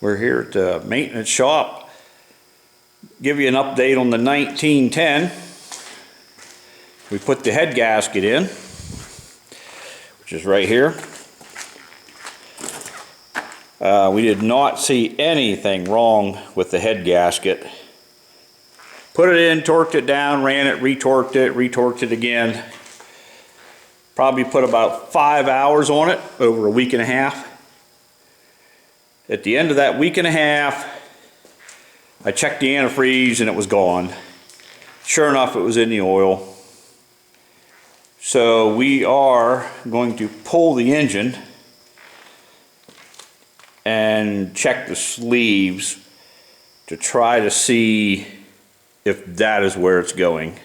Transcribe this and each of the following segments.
We're here at the maintenance shop. Give you an update on the 1910. We put the head gasket in, which is right here. We did not see anything wrong with the head gasket. Put it in, torqued it down, ran it, retorqued it again. Probably put about 5 hours on it over a week and a half. At the end of that week and a half, I checked the antifreeze and it was gone. Sure enough, it was in the oil. So we are going to pull the engine and check the sleeves to try to see if that is where it's going.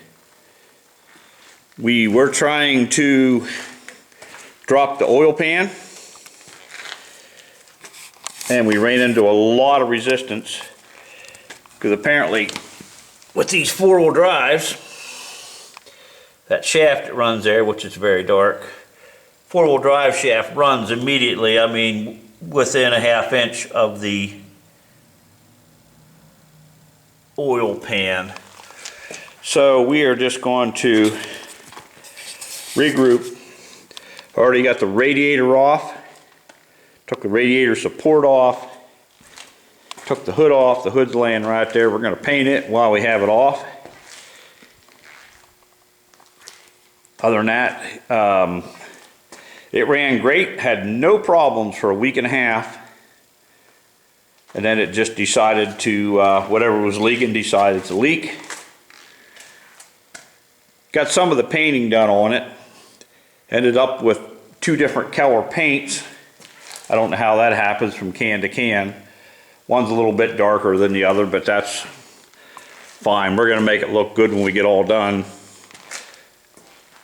We were trying to drop the oil pan, and we ran into a lot of resistance because apparently with these four-wheel drives, that shaft that runs there, which is very dark, four-wheel drive shaft runs immediately, I mean within a ½ inch of the oil pan. So we are just going to regroup. Already got the radiator off. Took the radiator support off, took the hood off. The hood's laying right there. We're going to paint it while we have it off. Other than that, it ran great, had no problems for a week and a half, and then it just decided to, whatever was leaking decided to leak. Got some of the painting done on it, ended up with 2 different color paints. I don't know how that happens from can to can. One's a little bit darker than the other, but that's fine. We're going to make it look good when we get all done.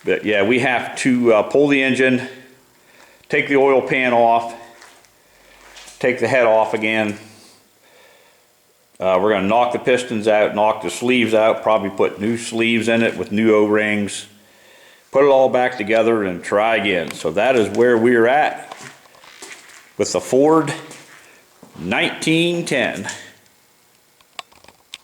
But yeah, we have to pull the engine, take the oil pan off, take the head off again. We're going to knock the pistons out, knock the sleeves out, probably put new sleeves in it with new O-rings, put it all back together and try again. So that is where we're at with the Ford 1910.